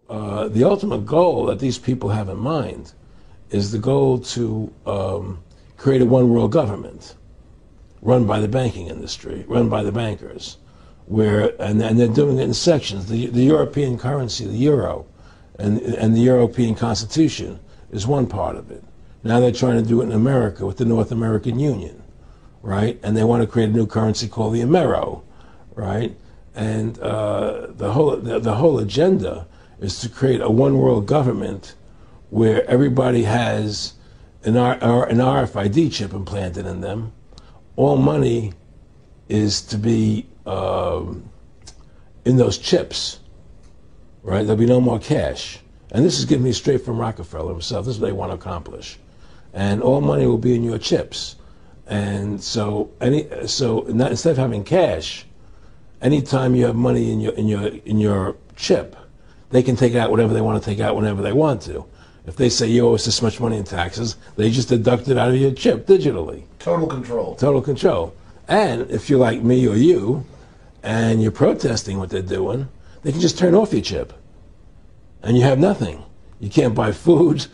the ultimate goal that these people have in mind is the goal to create a one world government run by the banking industry, run by the bankers, and they're doing it in sections. The European currency, the euro, and the European Constitution is one part of it. Now they're trying to do it in America with the North American Union, right? And they want to create a new currency called the Amero, right? And the whole agenda is to create a one world government where everybody has an RFID chip implanted in them. All money is to be in those chips, right? There'll be no more cash. And this is given me straight from Rockefeller himself. This is what they want to accomplish. And all money will be in your chips. And so instead of having cash, anytime you have money in your chip, they can take out whatever they want to take out whenever they want to. If they say you owe us this much money in taxes, they just deduct it out of your chip digitally. Total control. Total control. And if you're like me or you, and you're protesting what they're doing, they can just turn off your chip. And you have nothing. You can't buy food.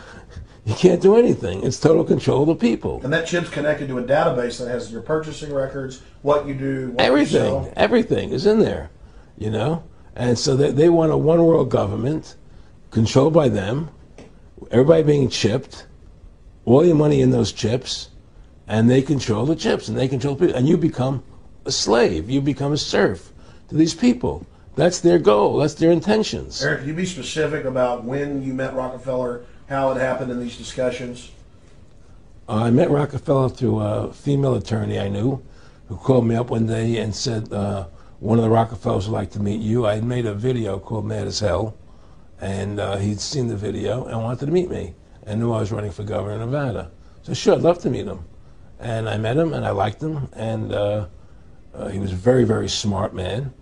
You can't do anything. It's total control of the people. And that chip's connected to a database that has your purchasing records, what you do, what everything, you sell. Everything is in there, you know? And so they want a one world government controlled by them, everybody being chipped, all your money in those chips, and they control the chips, and they control people, and you become a slave. You become a serf to these people. That's their goal. That's their intentions. Eric, can you be specific about when you met Rockefeller, how it happened in these discussions? I met Rockefeller through a female attorney I knew who called me up one day and said, one of the Rockefellers would like to meet you. I had made a video called Mad as Hell, and he'd seen the video and wanted to meet me and knew I was running for governor of Nevada. So sure, I'd love to meet him. And I met him and I liked him, and he was a very, very smart man.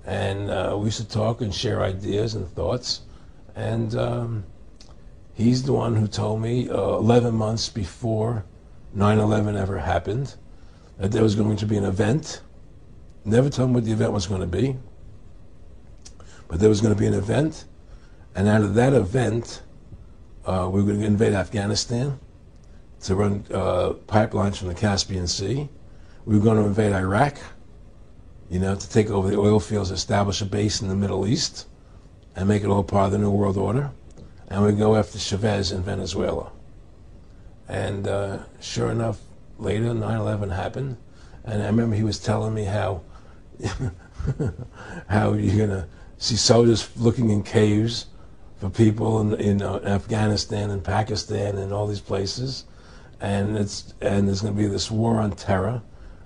And we used to talk and share ideas and thoughts. And he's the one who told me 11 months before 9/11 ever happened that there was going to be an event. Never told him what the event was going to be, but there was going to be an event. And out of that event, we were going to invade Afghanistan to run pipelines from the Caspian Sea. We were going to invade Iraq, you know, to take over the oil fields, establish a base in the Middle East, and make it all part of the New World Order. And we go after Chavez in Venezuela. And sure enough, later 9/11 happened, and I remember he was telling me how how you're gonna see soldiers looking in caves for people in Afghanistan and Pakistan and all these places, and there's going to be this war on terror,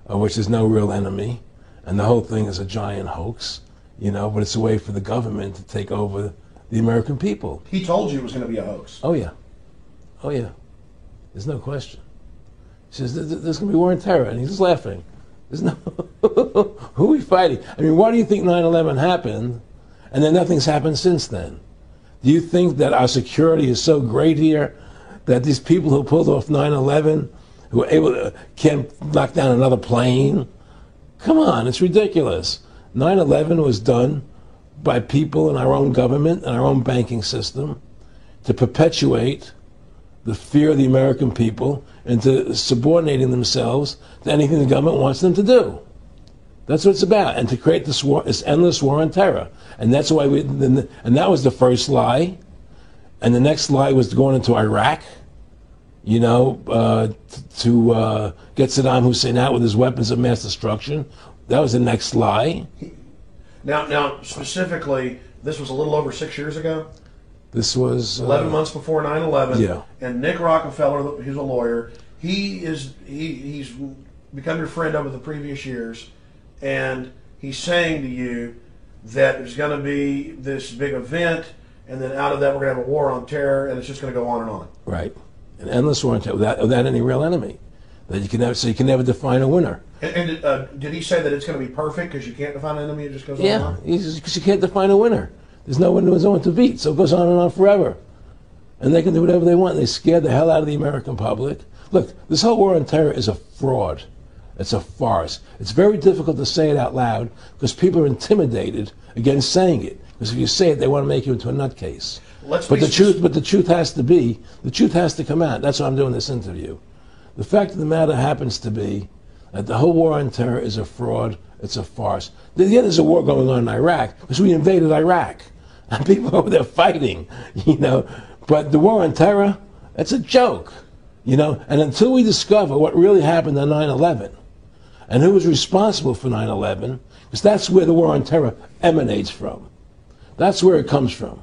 which is no real enemy, and the whole thing is a giant hoax, you know. But it's a way for the government to take over the American people. He told you it was going to be a hoax. Oh yeah, oh yeah. There's no question. He says there's going to be war on terror, and he's just laughing. There's no who are we fighting? I mean, why do you think 9/11 happened, and then nothing's happened since then? Do you think that our security is so great here that these people who pulled off 9/11, who were able to, can't knock down another plane? Come on, it's ridiculous. 9/11 was done by people in our own government and our own banking system to perpetuate the fear of the American people into subordinating themselves to anything the government wants them to do. That's what it's about, and to create this war, this endless war on terror. And that's why and that was the first lie. And the next lie was going into Iraq, you know, to get Saddam Hussein out with his weapons of mass destruction. That was the next lie. Now, specifically, this was a little over 6 years ago. This was 11 months before 9/11. Yeah. And Nick Rockefeller, he's a lawyer. He's become your friend over the previous years, and he's saying to you that there's going to be this big event, and then out of that we're going to have a war on terror, and it's just going to go on and on. Right, an endless war on terror without any real enemy. That you can never, so you can never define a winner. And did he say that it's going to be perfect because you can't define an enemy? It just goes on and on. Yeah, because you can't define a winner. There's no one to beat, so it goes on and on forever. And they can do whatever they want. They scare the hell out of the American public. Look, this whole war on terror is a fraud. It's a farce. It's very difficult to say it out loud because people are intimidated against saying it. Because if you say it, they want to make you into a nutcase. Let's But be the truth has to come out. That's why I'm doing this interview. The fact of the matter happens to be that the whole war on terror is a fraud. It's a farce. Yeah, there's a war going on in Iraq because we invaded Iraq. And people over there fighting, you know. But the war on terror, it's a joke, you know. And until we discover what really happened on 9/11 and who was responsible for 9/11, because that's where the war on terror emanates from. That's where it comes from.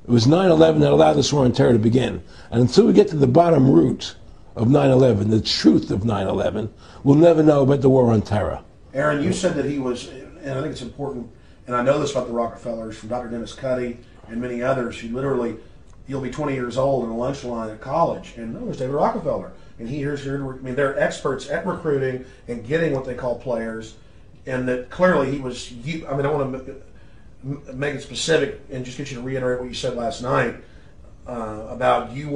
It was 9/11 that allowed this war on terror to begin. And until we get to the bottom root of 9/11, the truth of 9/11, we'll never know about the war on terror. Aaron, you said that he was, and I think it's important, and I know this about the Rockefellers from Dr. Dennis Cuddy and many others who literally, you'll be 20 years old in a lunch line at college, and there's David Rockefeller. And here's here, I mean, they're experts at recruiting and getting what they call players, and that clearly he was, I mean, I want to make it specific and just get you to reiterate what you said last night about you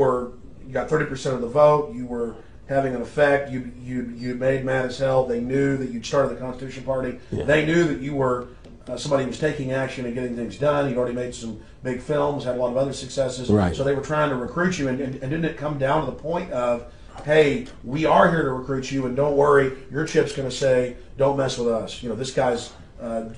got 30% of the vote, you were having an effect, you made mad as hell, they knew that you'd started the Constitution Party, Yeah. They knew that you were somebody who was taking action and getting things done, you'd already made some big films, had a lot of other successes, Right. So they were trying to recruit you, and didn't it come down to the point of, hey, we are here to recruit you, and don't worry, your chip's going to say, don't mess with us, you know, this guy's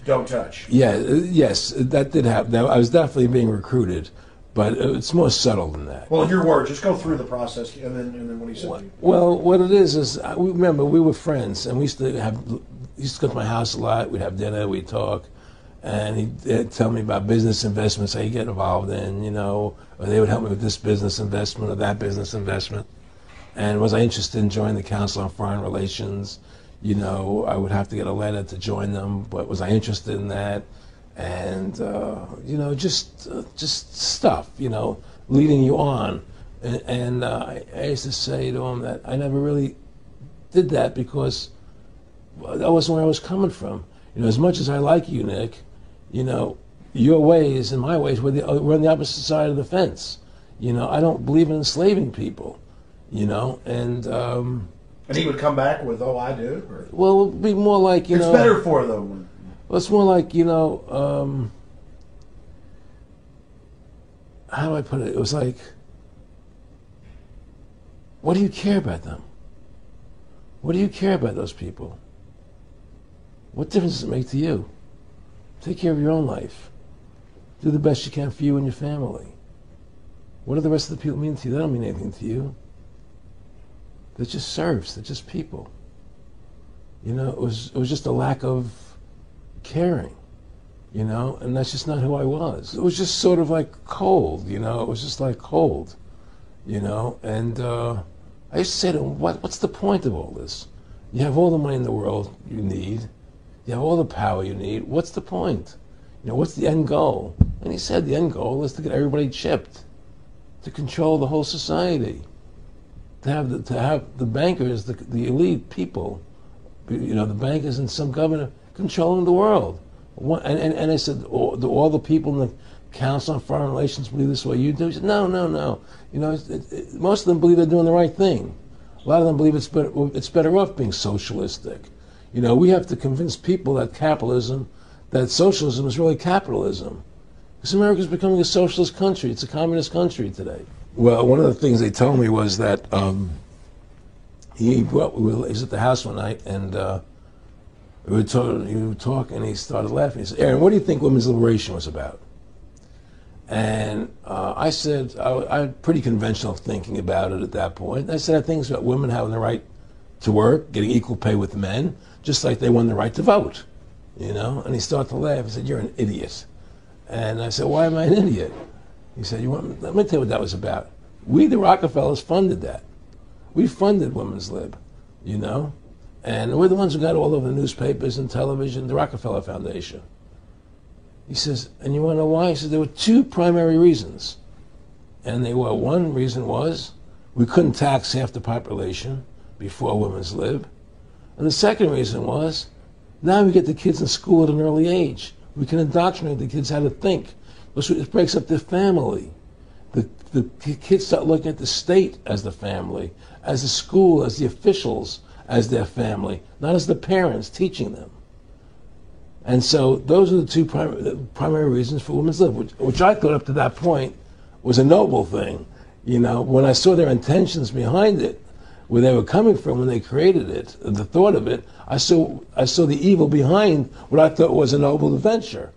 don't touch. Yeah, yes, that did happen. I was definitely being recruited, but it's more subtle than that. Well, in your words, just go through the process, and then what he said to you. Well, what it is remember, we were friends, and we used to go to my house a lot. We'd have dinner, we'd talk, and he'd tell me about business investments I get involved in, you know, or they would help me with this business investment or that business investment. And was I interested in joining the Council on Foreign Relations? You know, I would have to get a letter to join them, but was I interested in that? And, you know, just stuff, you know, leading you on. And I used to say to him that I never really did that because that wasn't where I was coming from. You know, as much as I like you, Nick, you know, your ways and my ways, we're on the opposite side of the fence. You know, I don't believe in enslaving people, you know, and he would come back with, oh, I do? Or? Well, it would be more like, you know... It's better for them. Well, it's more like, you know, how do I put it? It was like, what do you care about them? What do you care about those people? What difference does it make to you? Take care of your own life. Do the best you can for you and your family. What do the rest of the people mean to you? They don't mean anything to you. They're just serfs. They're just people. You know, it was just a lack of caring, you know, and that's just not who I was. It was just sort of like cold, you know. It was just like cold, you know. And I used to say to him, what's the point of all this? You have all the money in the world you need. You have all the power you need. What's the point? You know, what's the end goal? And he said the end goal is to get everybody chipped, to control the whole society, to have the bankers, the elite people, you know, the bankers and some governor controlling the world. And I said, do all the people in the Council on Foreign Relations believe this way you do? He said, no. You know, most of them believe they're doing the right thing. A lot of them believe it's better off being socialistic. You know, we have to convince people that that socialism is really capitalism. Because America's becoming a socialist country. It's a communist country today. Well, one of the things they told me was that he was at the house one night, and we were talking, and he started laughing. He said, Aaron, what do you think women's liberation was about? And I said, I had pretty conventional thinking about it at that point. I said, I think it's about women having the right to work, getting equal pay with men, just like they won the right to vote, you know? And he started to laugh. He said, you're an idiot. And I said, why am I an idiot? He said, let me tell you what that was about. We, the Rockefellers, funded that. We funded Women's Lib, you know? And we're the ones who got all over the newspapers and television, the Rockefeller Foundation. He says, and you want to know why? He says, there were two primary reasons. And they were, one reason was we couldn't tax half the population before Women's Lib. And the second reason was, now we get the kids in school at an early age. We can indoctrinate the kids how to think. It breaks up their family. The kids start looking at the state as the family, as the school, as the officials, as their family, not as the parents teaching them. And so those are the two primary reasons for women's lib, which I thought up to that point was a noble thing. You know, when I saw their intentions behind it, where they were coming from when they created it, the thought of it, I saw the evil behind what I thought was a noble adventure.